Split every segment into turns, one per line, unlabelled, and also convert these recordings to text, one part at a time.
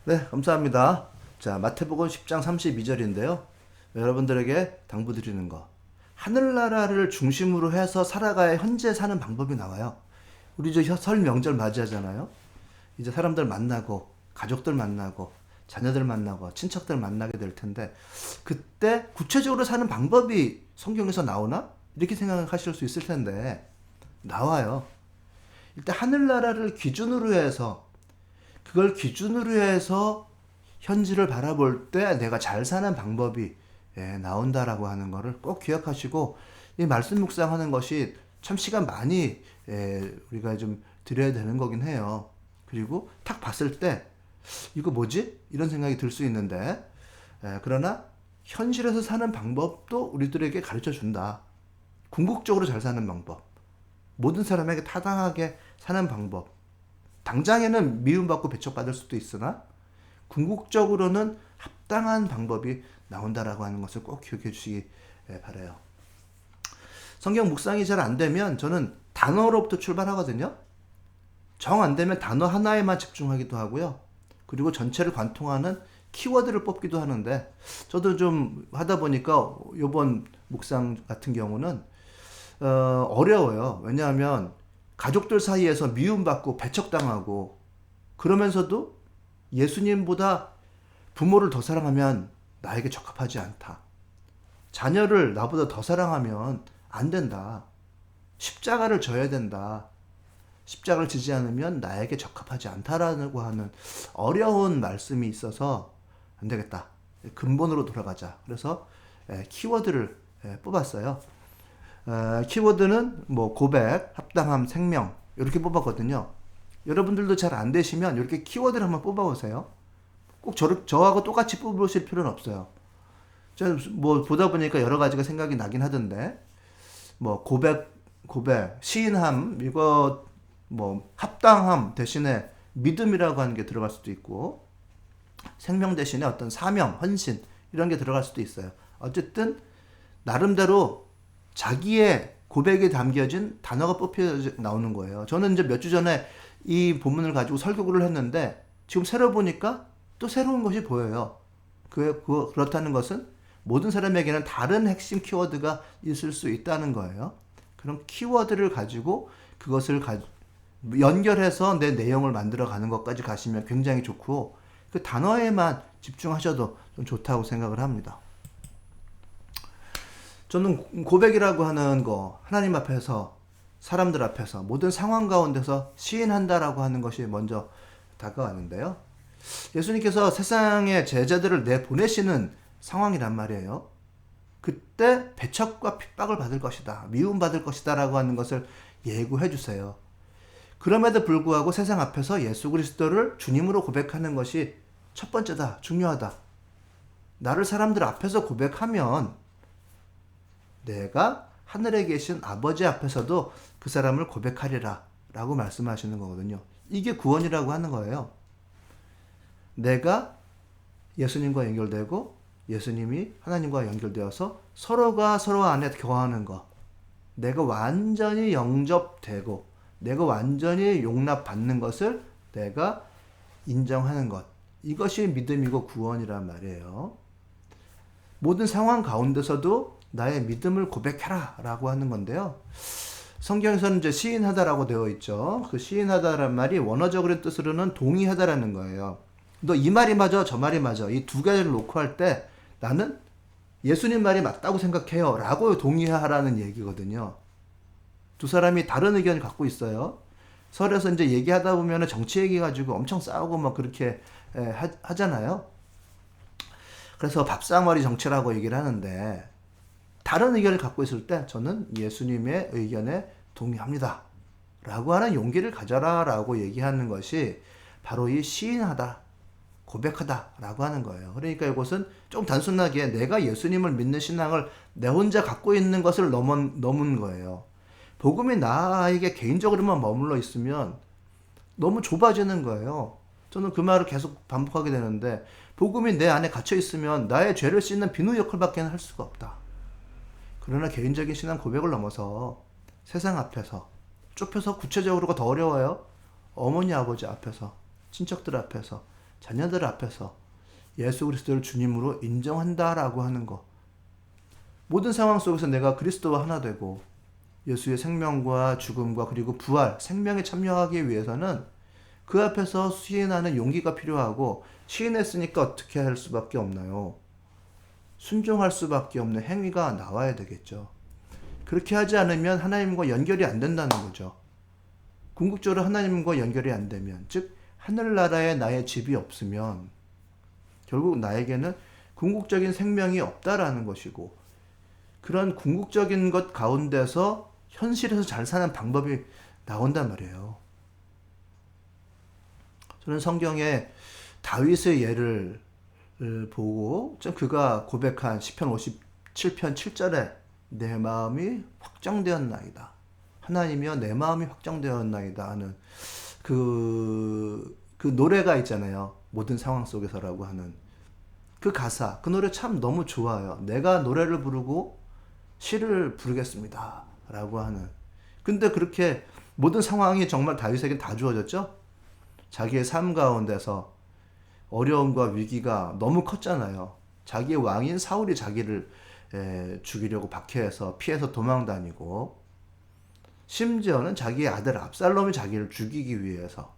네, 감사합니다. 자, 마태복음 10장 32절인데요. 여러분들에게 당부드리는 거. 하늘나라를 중심으로 해서 살아가야 현재 사는 방법이 나와요. 우리 설 명절 맞이하잖아요. 이제 사람들 만나고, 가족들 만나고, 자녀들 만나고, 친척들 만나게 될 텐데, 그때 구체적으로 사는 방법이 성경에서 나오나? 이렇게 생각하실 수 있을 텐데, 나와요. 일단 하늘나라를 기준으로 해서 그걸 기준으로 해서 현지를 바라볼 때 내가 잘 사는 방법이 나온다라고 하는 거를 꼭 기억하시고 이 말씀 묵상하는 것이 참 시간 많이 우리가 좀 들여야 되는 거긴 해요. 그리고 탁 봤을 때 이거 뭐지? 이런 생각이 들 수 있는데 그러나 현실에서 사는 방법도 우리들에게 가르쳐 준다. 궁극적으로 잘 사는 방법. 모든 사람에게 타당하게 사는 방법. 당장에는 미움받고 배척받을 수도 있으나 궁극적으로는 합당한 방법이 나온다라고 하는 것을 꼭 기억해 주시기 바라요. 성경 묵상이 잘 안 되면 저는 단어로부터 출발하거든요. 정 안 되면 단어 하나에만 집중하기도 하고요. 그리고 전체를 관통하는 키워드를 뽑기도 하는데 저도 좀 하다 보니까 이번 묵상 같은 경우는 어려워요. 왜냐하면 가족들 사이에서 미움받고 배척당하고 그러면서도 예수님보다 부모를 더 사랑하면 나에게 적합하지 않다. 자녀를 나보다 더 사랑하면 안 된다. 십자가를 져야 된다. 십자가를 지지 않으면 나에게 적합하지 않다라고 하는 어려운 말씀이 있어서 안 되겠다. 근본으로 돌아가자. 그래서 키워드를 뽑았어요. 키워드는 뭐 고백, 합당함, 생명 이렇게 뽑았거든요. 여러분들도 잘 안 되시면 이렇게 키워드를 한번 뽑아보세요. 꼭 저하고 똑같이 뽑으실 필요는 없어요. 저는 뭐 보다 보니까 여러 가지가 생각이 나긴 하던데 뭐 고백, 시인함 이거 뭐 합당함 대신에 믿음이라고 하는 게 들어갈 수도 있고 생명 대신에 어떤 사명, 헌신 이런 게 들어갈 수도 있어요. 어쨌든 나름대로 자기의 고백에 담겨진 단어가 뽑혀 나오는 거예요. 저는 이제 몇 주 전에 이 본문을 가지고 설교를 했는데 지금 새로 보니까 또 새로운 것이 보여요. 그렇다는 것은 모든 사람에게는 다른 핵심 키워드가 있을 수 있다는 거예요. 그런 키워드를 가지고 그것을 연결해서 내 내용을 만들어 가는 것까지 가시면 굉장히 좋고 그 단어에만 집중하셔도 좀 좋다고 생각을 합니다. 저는 고백이라고 하는 거 하나님 앞에서 사람들 앞에서 모든 상황 가운데서 시인한다라고 하는 것이 먼저 다가왔는데요. 예수님께서 세상에 제자들을 내보내시는 상황이란 말이에요. 그때 배척과 핍박을 받을 것이다. 미움받을 것이다 라고 하는 것을 예고해 주세요. 그럼에도 불구하고 세상 앞에서 예수 그리스도를 주님으로 고백하는 것이 첫 번째다. 중요하다. 나를 사람들 앞에서 고백하면 내가 하늘에 계신 아버지 앞에서도 그 사람을 고백하리라 라고 말씀하시는 거거든요. 이게 구원이라고 하는 거예요. 내가 예수님과 연결되고 예수님이 하나님과 연결되어서 서로가 서로 안에 거하는 것. 내가 완전히 영접되고 내가 완전히 용납받는 것을 내가 인정하는 것. 이것이 믿음이고 구원이란 말이에요. 모든 상황 가운데서도 나의 믿음을 고백해라 라고 하는 건데요. 성경에서는 이제 시인하다라고 되어 있죠. 그 시인하다란 말이 원어적으로 뜻으로는 동의하다라는 거예요. 너 이 말이 맞아, 저 말이 맞아. 이 두 가지를 놓고 할 때 나는 예수님 말이 맞다고 생각해요. 라고 동의하라는 얘기거든요. 두 사람이 다른 의견을 갖고 있어요. 설에서 이제 얘기하다 보면 정치 얘기 가지고 엄청 싸우고 막 그렇게 하잖아요. 그래서 밥상머리 정치라고 얘기를 하는데 다른 의견을 갖고 있을 때 저는 예수님의 의견에 동의합니다. 라고 하는 용기를 가져라 라고 얘기하는 것이 바로 이 시인하다, 고백하다 라고 하는 거예요. 그러니까 이것은 좀 단순하게 내가 예수님을 믿는 신앙을 내 혼자 갖고 있는 것을 넘은 거예요. 복음이 나에게 개인적으로만 머물러 있으면 너무 좁아지는 거예요. 저는 그 말을 계속 반복하게 되는데 복음이 내 안에 갇혀 있으면 나의 죄를 씻는 비누 역할밖에 할 수가 없다. 그러나 개인적인 신앙 고백을 넘어서 세상 앞에서 좁혀서 구체적으로가 더 어려워요. 어머니 아버지 앞에서 친척들 앞에서 자녀들 앞에서 예수 그리스도를 주님으로 인정한다라고 하는 거. 모든 상황 속에서 내가 그리스도와 하나 되고 예수의 생명과 죽음과 그리고 부활, 생명에 참여하기 위해서는 그 앞에서 시인하는 용기가 필요하고, 시인했으니까 어떻게 할 수밖에 없나요? 순종할 수밖에 없는 행위가 나와야 되겠죠. 그렇게 하지 않으면 하나님과 연결이 안 된다는 거죠. 궁극적으로 하나님과 연결이 안 되면, 즉 하늘나라에 나의 집이 없으면 결국 나에게는 궁극적인 생명이 없다라는 것이고, 그런 궁극적인 것 가운데서 현실에서 잘 사는 방법이 나온단 말이에요. 저는 성경에 다윗의 예를 보고, 그가 고백한 시편 57편 7절에 내 마음이 확정되었나이다, 하나님이여 내 마음이 확정되었나이다 하는 그 노래가 있잖아요. 모든 상황 속에서라고 하는 그 가사, 그 노래 참 너무 좋아요. 내가 노래를 부르고 시를 부르겠습니다 라고 하는. 근데 그렇게 모든 상황이 정말 다윗에게 다 주어졌죠. 자기의 삶 가운데서 어려움과 위기가 너무 컸잖아요. 자기의 왕인 사울이 자기를 죽이려고 박해해서 피해서 도망 다니고, 심지어는 자기의 아들 압살롬이 자기를 죽이기 위해서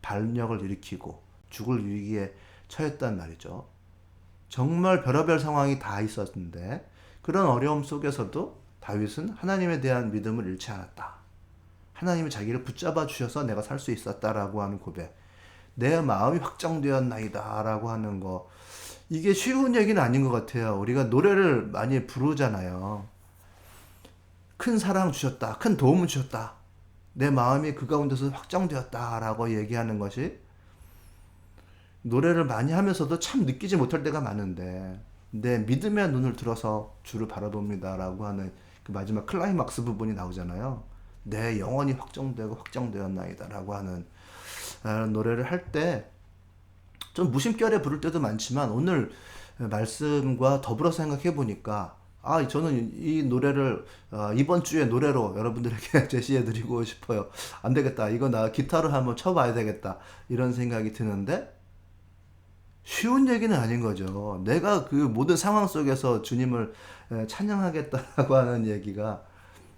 반역을 일으키고 죽을 위기에 처했단 말이죠. 정말 별의별 상황이 다 있었는데, 그런 어려움 속에서도 다윗은 하나님에 대한 믿음을 잃지 않았다. 하나님이 자기를 붙잡아 주셔서 내가 살 수 있었다라고 하는 고백. 내 마음이 확정되었나이다 라고 하는 거. 이게 쉬운 얘기는 아닌 것 같아요. 우리가 노래를 많이 부르잖아요. 큰 사랑 주셨다, 큰 도움을 주셨다, 내 마음이 그 가운데서 확정되었다 라고 얘기하는 것이, 노래를 많이 하면서도 참 느끼지 못할 때가 많은데, 내 믿음의 눈을 들어서 주를 바라봅니다 라고 하는 그 마지막 클라이막스 부분이 나오잖아요. 내 영혼이 확정되고 확정되었나이다 라고 하는 노래를 할 때 좀 무심결에 부를 때도 많지만, 오늘 말씀과 더불어 생각해 보니까 저는 이 노래를 이번 주의 노래로 여러분들에게 제시해 드리고 싶어요. 안 되겠다, 이거 나 기타로 한번 쳐봐야 되겠다, 이런 생각이 드는데, 쉬운 얘기는 아닌 거죠. 내가 그 모든 상황 속에서 주님을 찬양하겠다라고 하는 얘기가,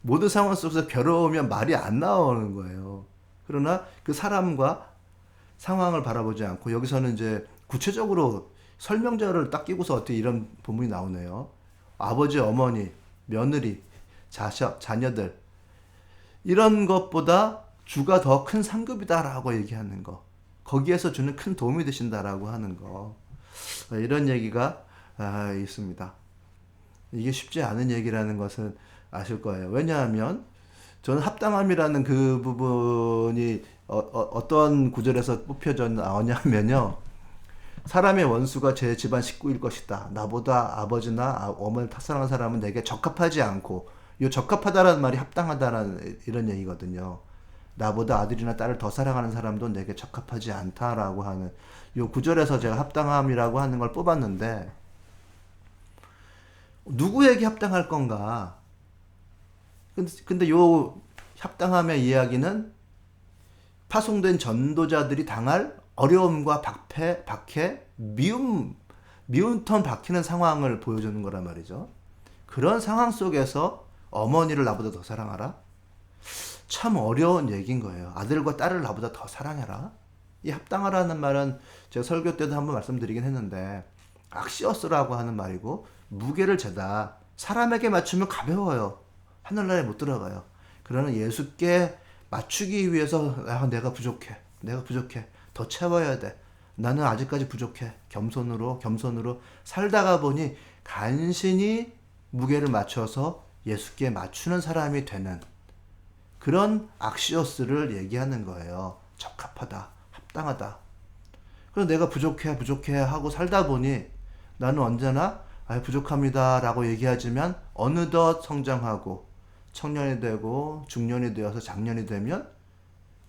모든 상황 속에서 괴로우면 말이 안 나오는 거예요. 그러나 그 사람과 상황을 바라보지 않고, 여기서는 이제 구체적으로 설명절을 딱 끼고서 어떻게 이런 본문이 나오네요. 아버지, 어머니, 며느리, 자녀들, 이런 것보다 주가 더 큰 상급이다라고 얘기하는 거, 거기에서 주는 큰 도움이 되신다라고 하는 거, 이런 얘기가 있습니다. 이게 쉽지 않은 얘기라는 것은 아실 거예요. 왜냐하면 저는 합당함이라는 그 부분이 어떤 구절에서 뽑혀져 나오냐면요. 사람의 원수가 제 집안 식구일 것이다. 나보다 아버지나 어머니를 탓사랑하는 사람은 내게 적합하지 않고, 이 적합하다라는 말이 합당하다라는 이런 얘기거든요. 나보다 아들이나 딸을 더 사랑하는 사람도 내게 적합하지 않다라고 하는 이 구절에서 제가 합당함이라고 하는 걸 뽑았는데, 누구에게 합당할 건가? 근데 이 합당함의 이야기는 파송된 전도자들이 당할 어려움과 박해, 미운턴 박히는 상황을 보여주는 거란 말이죠. 그런 상황 속에서 어머니를 나보다 더 사랑하라? 참 어려운 얘기인 거예요. 아들과 딸을 나보다 더 사랑해라? 이 합당하라는 말은 제가 설교 때도 한번 말씀드리긴 했는데, 악시어스라고 하는 말이고, 무게를 재다. 사람에게 맞추면 가벼워요. 하늘나라에 못 들어가요. 그러나 예수께 맞추기 위해서 내가 부족해. 더 채워야 돼. 나는 아직까지 부족해. 겸손으로 살다가 보니 간신히 무게를 맞춰서 예수께 맞추는 사람이 되는 그런 악시오스를 얘기하는 거예요. 적합하다, 합당하다. 그래서 내가 부족해 하고 살다 보니 나는 언제나 부족합니다 라고 얘기하지만, 어느덧 성장하고 청년이 되고 중년이 되어서 장년이 되면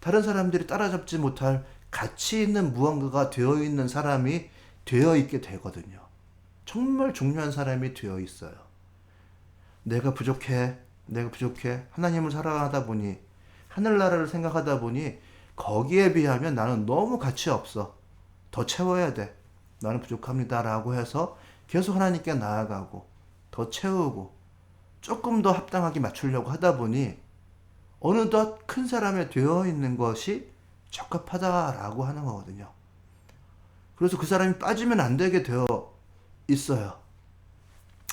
다른 사람들이 따라잡지 못할 가치 있는 무언가가 되어 있는 사람이 되어 있게 되거든요. 정말 중요한 사람이 되어 있어요. 내가 부족해. 하나님을 사랑하다 보니, 하늘나라를 생각하다 보니 거기에 비하면 나는 너무 가치 없어. 더 채워야 돼. 나는 부족합니다. 라고 해서 계속 하나님께 나아가고 더 채우고 조금 더 합당하게 맞추려고 하다 보니 어느덧 큰 사람이 되어 있는 것이 적합하다라고 하는 거거든요. 그래서 그 사람이 빠지면 안 되게 되어 있어요.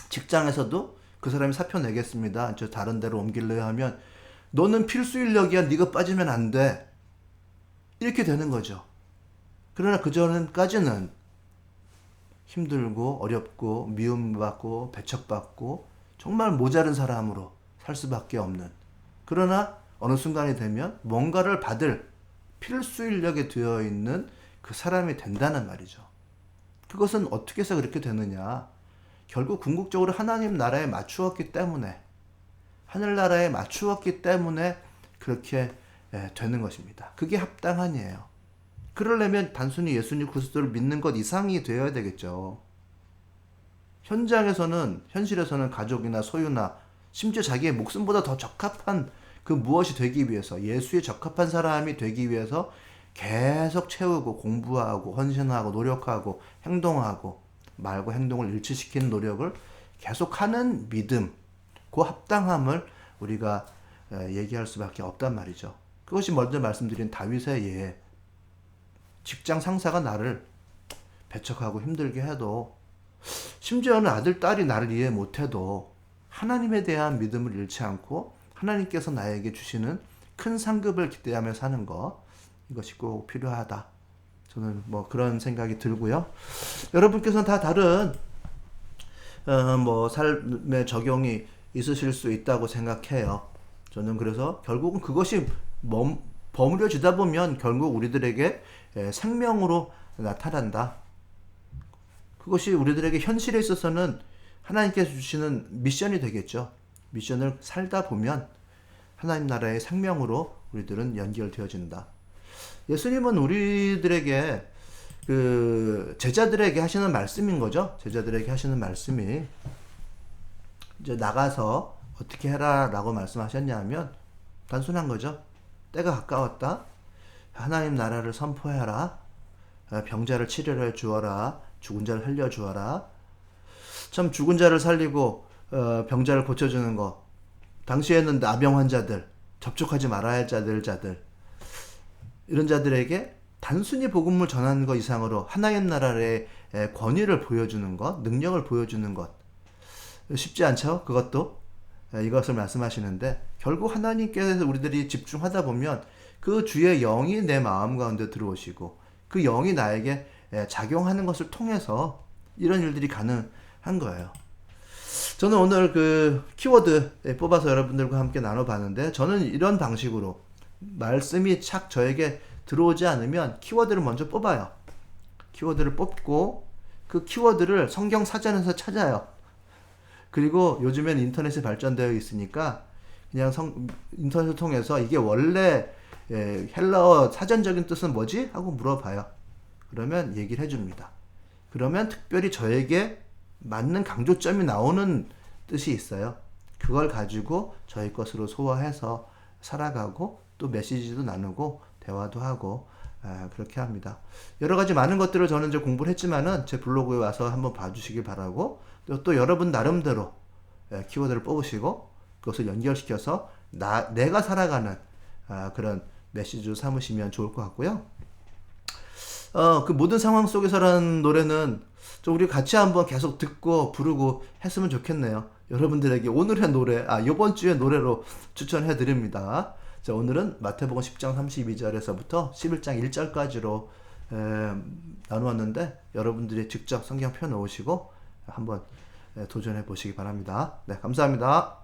직장에서도 그 사람이 사표 내겠습니다. 저 다른 데로 옮길래요 하면 너는 필수 인력이야. 네가 빠지면 안 돼. 이렇게 되는 거죠. 그러나 그전까지는 힘들고 어렵고 미움받고 배척받고 정말 모자른 사람으로 살 수밖에 없는, 그러나 어느 순간이 되면 뭔가를 받을 필수 인력에 되어 있는 그 사람이 된다는 말이죠. 그것은 어떻게 해서 그렇게 되느냐? 결국 궁극적으로 하나님 나라에 맞추었기 때문에, 하늘나라에 맞추었기 때문에 그렇게 되는 것입니다. 그게 합당한이에요. 그러려면 단순히 예수님 그리스도를 믿는 것 이상이 되어야 되겠죠. 현실에서는 가족이나 소유나 심지어 자기의 목숨보다 더 적합한 그 무엇이 되기 위해서, 예수에 적합한 사람이 되기 위해서 계속 채우고 공부하고 헌신하고 노력하고 행동하고 말과 행동을 일치시키는 노력을 계속하는 믿음, 그 합당함을 우리가 얘기할 수밖에 없단 말이죠. 그것이 먼저 말씀드린 다윗의 예. 직장 상사가 나를 배척하고 힘들게 해도, 심지어는 아들, 딸이 나를 이해 못해도 하나님에 대한 믿음을 잃지 않고 하나님께서 나에게 주시는 큰 상급을 기대하며 사는 것, 이것이 꼭 필요하다. 저는 뭐 그런 생각이 들고요. 여러분께서는 다 다른 삶의 적용이 있으실 수 있다고 생각해요. 저는 그래서 결국은 그것이 버무려지다 보면 결국 우리들에게 생명으로 나타난다. 그것이 우리들에게 현실에 있어서는 하나님께서 주시는 미션이 되겠죠. 미션을 살다 보면 하나님 나라의 생명으로 우리들은 연결되어진다. 예수님은 우리들에게 제자들에게 하시는 말씀인 거죠. 제자들에게 하시는 말씀이 이제 나가서 어떻게 해라라고 말씀하셨냐면 단순한 거죠. 때가 가까웠다. 하나님 나라를 선포해라. 병자를 치료해 주어라. 죽은 자를 살려 주어라. 참 죽은 자를 살리고 병자를 고쳐주는 거. 당시에는 나병 환자들, 접촉하지 말아야 할 자들 이런 자들에게 단순히 복음을 전하는 것 이상으로 하나님 나라의 권위를 보여주는 것, 능력을 보여주는 것. 쉽지 않죠? 그것도. 이것을 말씀하시는데 결국 하나님께서 우리들이 집중하다 보면 그 주의 영이 내 마음 가운데 들어오시고 그 영이 나에게 작용하는 것을 통해서 이런 일들이 가능한 거예요. 저는 오늘 그 키워드 뽑아서 여러분들과 함께 나눠봤는데, 저는 이런 방식으로 말씀이 착 저에게 들어오지 않으면 키워드를 먼저 뽑아요. 키워드를 뽑고 그 키워드를 성경 사전에서 찾아요. 그리고 요즘엔 인터넷이 발전되어 있으니까 그냥 인터넷을 통해서 이게 원래 헬라어 사전적인 뜻은 뭐지? 하고 물어봐요. 그러면 얘기를 해줍니다. 그러면 특별히 저에게 맞는 강조점이 나오는 뜻이 있어요. 그걸 가지고 저희 것으로 소화해서 살아가고 또 메시지도 나누고 대화도 하고 그렇게 합니다. 여러 가지 많은 것들을 저는 이제 공부를 했지만은 제 블로그에 와서 한번 봐주시길 바라고, 또 여러분 나름대로 키워드를 뽑으시고 그것을 연결시켜서 내가 살아가는 그런 메시지로 삼으시면 좋을 것 같고요. 그 모든 상황 속에서라는 노래는 좀 우리 같이 한번 계속 듣고 부르고 했으면 좋겠네요. 여러분들에게 오늘의 노래, 이번 주의 노래로 추천해 드립니다. 자, 오늘은 마태복음 10장 32절에서부터 11장 1절까지로 나누었는데 여러분들이 직접 성경 펴 놓으시고 한번 도전해 보시기 바랍니다. 네, 감사합니다.